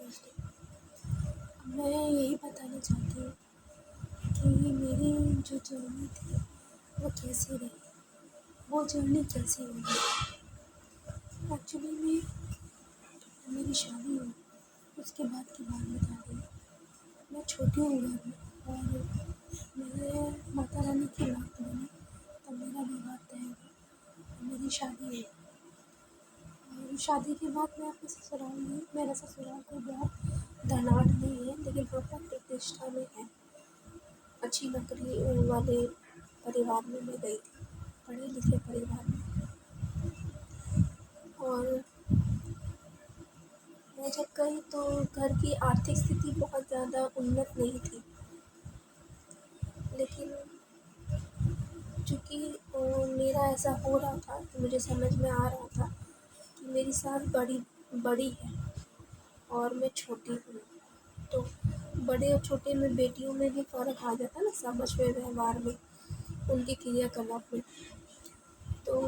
Thursday. मैं यही बताना चाहती हूँ कि मेरी जो जर्नी थी वो कैसी रही, वो जर्नी कैसी हुई। एक्चुअली में मेरी शादी हुई, उसके बाद की बात बता रही हूँ। मैं छोटी हूँ घर में और मैं माता रानी की भक्त बनी, तब मेरा विवाह तय हुआ, मेरी शादी हुई। और शादी के बाद मैं अपने ससुराल में, मेरा ससुराल कोई बहुत धनाढ़ नहीं है, लेकिन हाँ पर प्रतिष्ठा में है। अच्छी नौकरी वाले परिवार में मैं गई थी, पढ़े लिखे परिवार में। और मैं जब गई तो घर की आर्थिक स्थिति बहुत ज़्यादा उन्नत नहीं थी, लेकिन चूँकि मेरा ऐसा हो रहा था कि मुझे समझ में आ रहा था कि मेरी सास बड़ी है और मैं छोटी हूँ, तो बड़े और छोटे में बेटियों में भी फ़र्क आ जाता है ना, समझ में, व्यवहार में, उनके क्रियाकलाप में। तो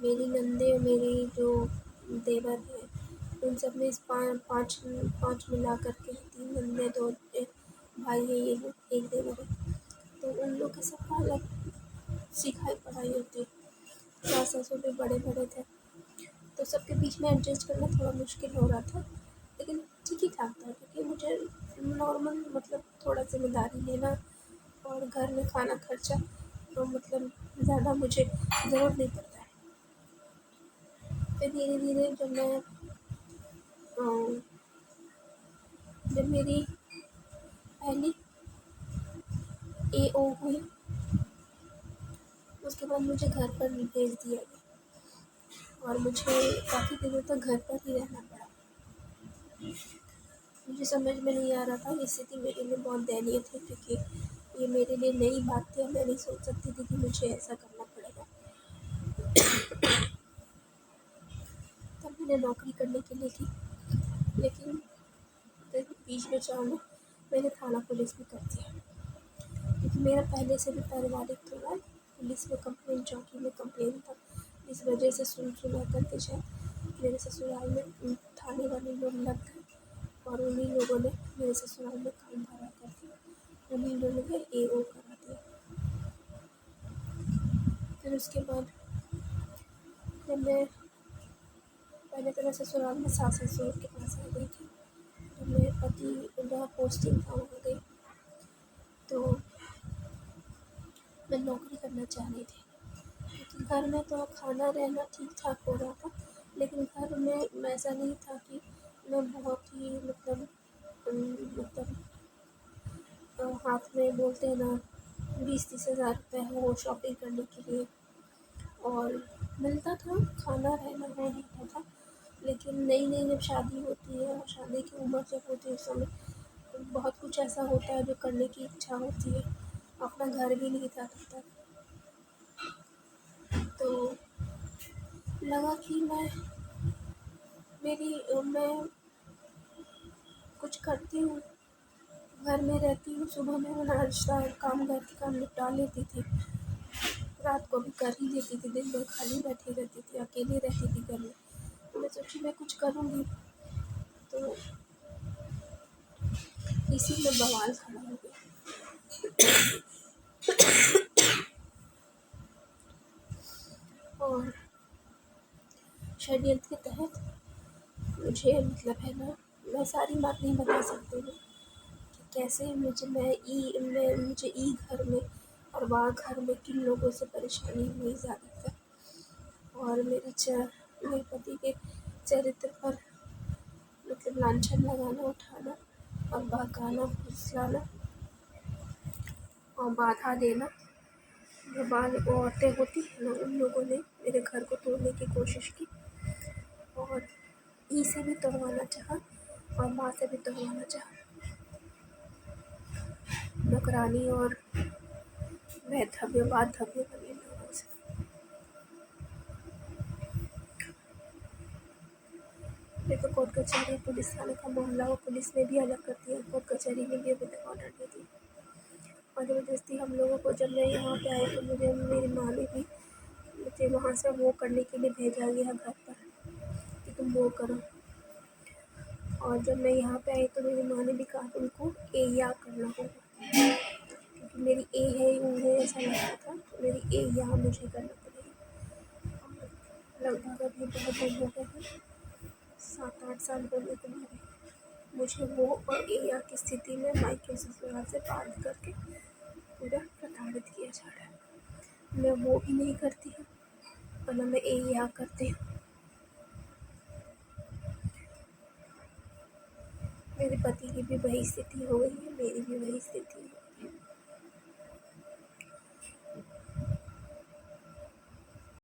मेरी नंदे और मेरी जो देवर है, उन सब में इस पाँच मिला कर के 3 नंदे, 2 भाई है, ये लोग, 1 देवर है। तो उन लोग के सबका अलग सिखाई पढ़ाई होती है। सास ससुर भी बड़े थे, तो सबके बीच में एडजस्ट करना थोड़ा मुश्किल हो रहा था, लेकिन ठीक ही ठाक था, क्योंकि मुझे नॉर्मल मतलब थोड़ा ज़िम्मेदारी लेना और घर में खाना खर्चा तो मतलब ज़्यादा मुझे ज़रूरत नहीं पड़ता है। फिर धीरे धीरे जब मेरी पहली AO हुई, उसके बाद मुझे घर पर भेज दिया गया और मुझे काफ़ी दिनों तक घर पर ही रहना पड़ा। मुझे समझ में नहीं आ रहा था, ये स्थिति मेरे लिए बहुत दयनीय थी, क्योंकि ये मेरे लिए नई बात थी और मैं नहीं सोच सकती थी कि मुझे ऐसा करना पड़ेगा। तब मैंने नौकरी करने के लिए की, लेकिन बीच में में मैंने थाना पुलिस में कर दिया, क्योंकि मेरा पहले से भी पारिवारिक थोड़ा पुलिस में कंप्लेन, चौकी में कंप्लेन था। इस वजह से सुना करके शायद मेरे ससुराल में थाने वाले लोग लग गए और उन्हीं लोगों ने मेरे ससुराल में काम भरा करके उन्हीं लोगों ने AO करा दिया। फिर उसके बाद जब मैं पहले तो मैं ससुराल में सास ससुर के पास आ गई थी, तो मेरे पति जहाँ पोस्टिंग था वहाँ गई, तो मैं नौकरी करना चाह रही थी, क्योंकि घर में तो खाना रहना ठीक ठाक हो रहा था, लेकिन घर में ऐसा नहीं था कि मैं बहुत ही मतलब हाथ में बोलते हैं ना 20-30 हज़ार रुपये हो शॉपिंग करने के लिए, और मिलता था, खाना रहना हो जाता था। लेकिन नई नई जब शादी होती है और शादी की उम्र जब होती है, उस समय बहुत कुछ ऐसा होता है जो करने की इच्छा होती है, अपना घर भी नहीं था तब तक। तो लगा कि मैं कुछ करती हूँ, घर में रहती हूँ, सुबह में नाश्ता काम घर के काम निपटा लेती थी, रात को भी कर ही लेती थी, दिन भर खाली बैठी रहती थी, अकेली रहती थी घर में। तो मैं सोची मैं कुछ करूँगी, तो इसी में बवाल खड़ा हो गया। और षड्यंत्र के तहत मुझे मतलब है ना, मैं सारी बात नहीं बता सकती हूँ कि कैसे मुझे ई घर में और वाह घर में किन लोगों से परेशानी हुई ज़्यादातर, और मेरे पति के चरित्र पर मतलब लांछन लगाना, उठाना और बहकाना, फुसलाना और बाधा देना। जो बाल औरतें होती हैं ना, उन लोगों ने मेरे घर को तोड़ने की कोशिश की, और ई से भी तोड़वाना चाहा और माँ से भी तोड़वाना चाहा। नौकरानी और वैधव्य वाधव्य बने लोगों से। फिर तो कोर्ट कचहरी पुलिस थाने का मामला हो, पुलिस ने भी अलग कर दिया, कोर्ट कचहरी ने भी अभी तक ऑर्डर दे दिया। और ज़बरदस्ती हम लोगों को, जब मैं यहाँ पे आई तो मुझे मेरी माँ ने भी मुझे वहाँ से वो करने के लिए भेजा गया घर पर कि तुम वो करो। और जब मैं यहाँ पे आई तो मेरी माँ ने भी कहा तुमको ए या करना होगा, क्योंकि मेरी ए है यू है ऐसा लगता था, तो मेरी ए या मुझे करना पड़ेगा। और लगभग अभी बहुत दिन हो गए हैं, 7-8 साल हो गए तुम्हारे, मुझे वो और ए या की स्थिति में मायके ससुराल से बात करके पूरा प्रताड़ित किया जा रहा है। मैं वो भी नहीं करती हूँ और ना मैं ए या करती हूँ। मेरे पति की भी वही स्थिति हो गई है, मेरी भी वही स्थिति है।